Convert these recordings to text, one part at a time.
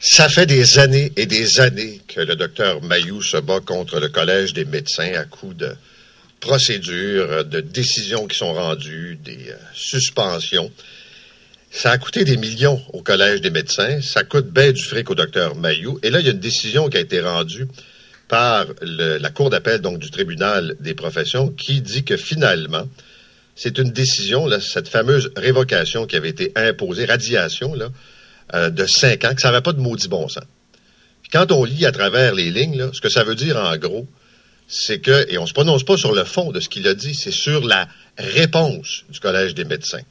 Ça fait des années et des années que le docteur Mailloux se bat contre le Collège des médecins à coups de procédures, de décisions qui sont rendues, des suspensions. Ça a coûté des millions au Collège des médecins. Ça coûte bien du fric au docteur Mailloux. Et là, il y a une décision qui a été rendue par la Cour d'appel donc du tribunal des professions qui dit que finalement, c'est une décision, là, cette fameuse révocation qui avait été imposée, radiation, là, de 5 ans, que ça n'avait pas de maudit bon sens. Puis quand on lit à travers les lignes, là, ce que ça veut dire en gros, c'est que, et on ne se prononce pas sur le fond de ce qu'il a dit, c'est sur la réponse du Collège des médecins.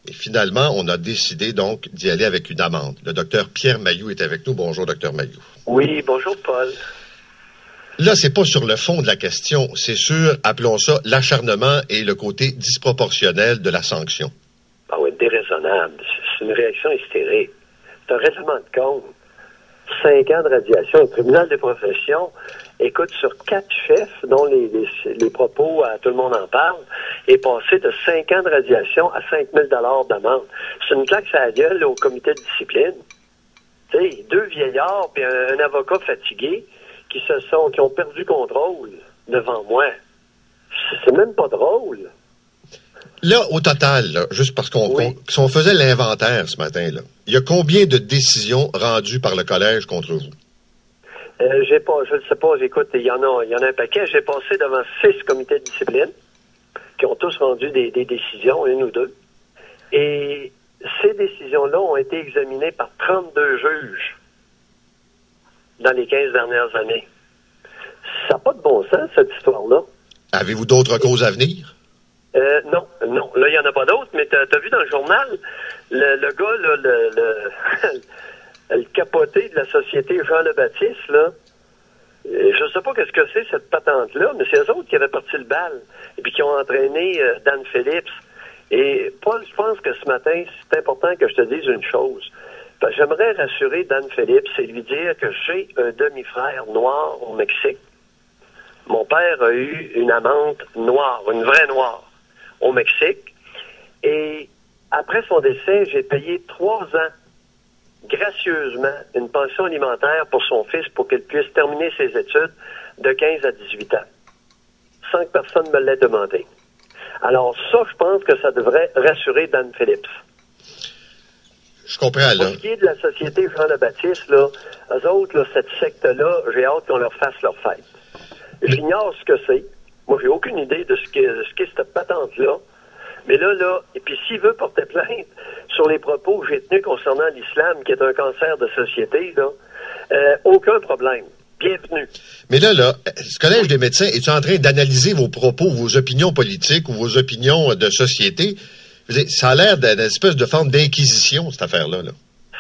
Et finalement, on a décidé donc d'y aller avec une amende. Le docteur Pierre Mailloux est avec nous. Bonjour, docteur Mailloux. Oui, bonjour, Paul. Là, c'est pas sur le fond de la question, c'est sur, appelons ça, l'acharnement et le côté disproportionnel de la sanction. Ah oui, déraisonnable. C'est une réaction hystérique. C'est un règlement de compte. 5 ans de radiation. Le tribunal des professions écoute sur 4 chefs, dont les propos, tout le monde en parle, est passé de 5 ans de radiation à 5 000 $ d'amende. C'est une claque à la gueule au comité de discipline. Tu sais, 2 vieillards puis un avocat fatigué qui ont perdu contrôle devant moi. C'est même pas drôle. Là, au total, là, juste parce si on faisait l'inventaire ce matin, là, il y a combien de décisions rendues par le collège contre vous? Je ne sais pas, écoute, il y en a un paquet. J'ai passé devant 6 comités de discipline qui ont tous rendu des décisions, 1 ou 2. Et ces décisions-là ont été examinées par 32 juges dans les 15 dernières années. Ça n'a pas de bon sens, cette histoire-là. Avez-vous d'autres causes à venir? Non. Là, il n'y en a pas d'autres, mais t'as vu dans le journal, le gars, là, le capoté de la société Jean Le Baptiste, là, je sais pas qu'est-ce que c'est, cette patente-là, mais c'est eux autres qui avaient parti le bal, et puis qui ont entraîné Dan Phillips. Et Paul, je pense que ce matin, c'est important que je te dise une chose. J'aimerais rassurer Dan Phillips et lui dire que j'ai un demi-frère noir au Mexique. Mon père a eu une amante noire, une vraie noire, au Mexique. Et après son décès, j'ai payé 3 ans, gracieusement, une pension alimentaire pour son fils pour qu'il puisse terminer ses études de 15 à 18 ans. Sans que personne me l'ait demandé. Alors ça, je pense que ça devrait rassurer Dan Phillips. Je comprends, là. Pour ce qui est de la société Jean Le Baptiste, là, eux autres, là, cette secte-là, j'ai hâte qu'on leur fasse leur fête. J'ignore ce que c'est. Moi, j'ai aucune idée de ce qu'est cette patente-là. Mais là, et puis s'il veut porter plainte sur les propos que j'ai tenus concernant l'islam, qui est un cancer de société, là, aucun problème. Bienvenue. Mais là, ce Collège des médecins, est-tu en train d'analyser vos propos, vos opinions politiques ou vos opinions de société? Je veux dire, ça a l'air d'une espèce de forme d'inquisition, cette affaire-là. Là.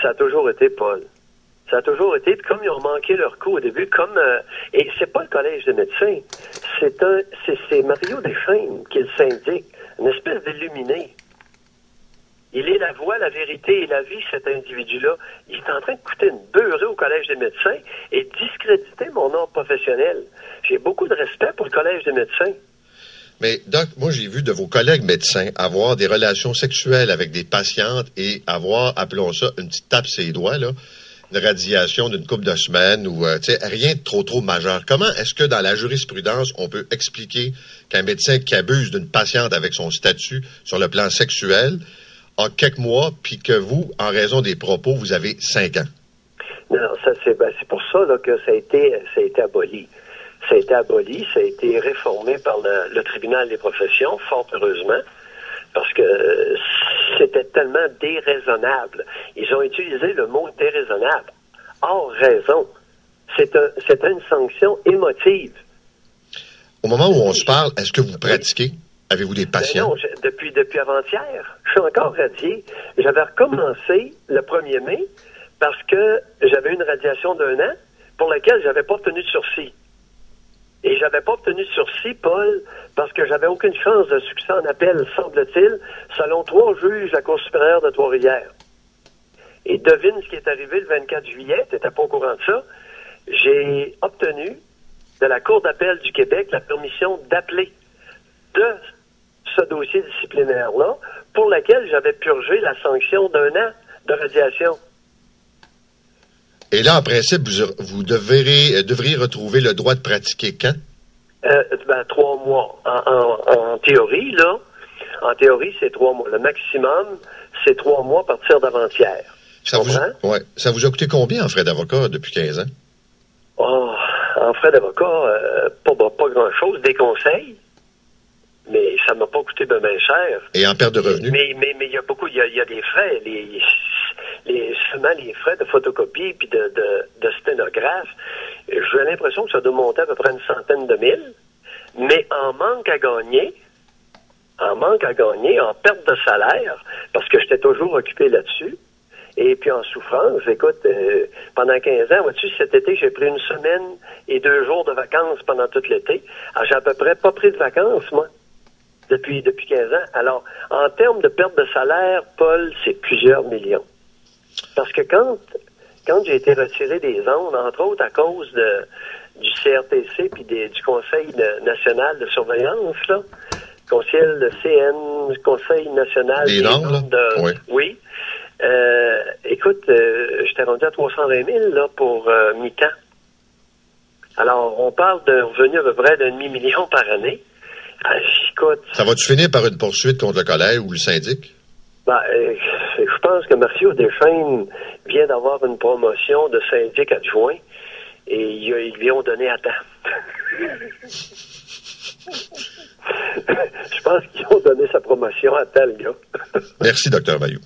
Ça a toujours été, Paul. Ça a toujours été, comme ils ont manqué leur coup au début, et c'est pas le Collège des médecins, c'est Mario Deschaines qui le syndic, une espèce d'illuminé. Il est la voix, la vérité et la vie, cet individu-là. Il est en train de coûter une beurrée au Collège des médecins et discréditer mon ordre professionnel. J'ai beaucoup de respect pour le Collège des médecins. Mais, Doc, moi, j'ai vu de vos collègues médecins avoir des relations sexuelles avec des patientes et avoir, appelons ça, une petite tape sur les doigts, là, une radiation d'une couple de semaines ou, rien de trop majeur. Comment est-ce que dans la jurisprudence, on peut expliquer qu'un médecin qui abuse d'une patiente avec son statut sur le plan sexuel a quelques mois, puis que vous, en raison des propos, vous avez 5 ans? Non, c'est pour ça là, que ça a été aboli. Ça a été aboli, ça a été réformé par le tribunal des professions, fort heureusement, parce que c'était tellement déraisonnable. Ils ont utilisé le mot déraisonnable. Hors raison. C'est une sanction émotive. Au moment où on se parle, est-ce que vous pratiquez? Avez-vous des patients? Non, depuis avant-hier, je suis encore radié. J'avais recommencé le 1er mai parce que j'avais une radiation d'1 an pour laquelle j'avais pas obtenu de sursis. Et j'avais pas obtenu de sursis, Paul, parce que j'avais aucune chance de succès en appel, semble-t-il, selon 3 juges de la Cour supérieure de Trois-Rivières. Et devine ce qui est arrivé le 24 juillet, tu n'étais pas au courant de ça. J'ai obtenu de la Cour d'appel du Québec la permission d'appeler de ce dossier disciplinaire-là, pour lequel j'avais purgé la sanction d'1 an de radiation. Et là, en principe, vous devriez retrouver le droit de pratiquer quand? 3 mois. En théorie, là, c'est 3 mois. Le maximum, c'est 3 mois à partir d'avant-hier. Ça vous a coûté combien en frais d'avocat depuis 15 ans? Oh, en frais d'avocat, pas grand-chose. Des conseils. Mais ça m'a pas coûté bien cher. Et en perte de revenus? Mais il y a beaucoup, il y a des frais. Seulement les frais de photocopie puis de sténographe. J'ai l'impression que ça doit monter à peu près 100 000. Mais en manque à gagner, en perte de salaire, parce que j'étais toujours occupé là-dessus, et puis en souffrance, écoute, pendant 15 ans, vois-tu, cet été, j'ai pris 1 semaine et 2 jours de vacances pendant tout l'été. Alors, j'ai à peu près pas pris de vacances, moi, depuis 15 ans. Alors, en termes de perte de salaire, Paul, c'est plusieurs millions. Parce que quand j'ai été retiré des ondes, entre autres à cause du CRTC puis du Conseil national de surveillance, là, Conseil national des normes, oui. Écoute, j'étais rendu à 320 000 là, pour mi-temps. Alors, on parle d'un revenu à peu près d'500 000 par année. Écoute... Ça va-tu finir par une poursuite contre le collège ou le syndic? Je pense que Mario Deschaines vient d'avoir une promotion de syndic adjoint et ils lui ont donné à temps. Je pense qu'ils ont donné sa promotion à temps, le gars. Merci, Dr Mailloux.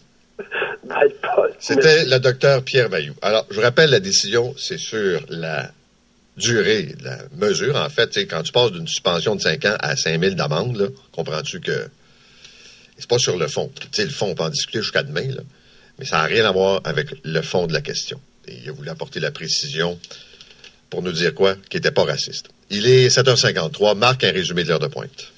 Bye, Paul. C'était le docteur Pierre Mailloux. Alors, je vous rappelle, la décision, c'est sur la durée de la mesure. En fait, quand tu passes d'une suspension de 5 ans à 5 000 d'amende, là, comprends-tu que c'est pas sur le fond. Tu sais, le fond, on peut en discuter jusqu'à demain, là, mais ça n'a rien à voir avec le fond de la question. Et il a voulu apporter la précision pour nous dire quoi? Qu'il n'était pas raciste. Il est 7h53. Marc, un résumé de l'heure de pointe.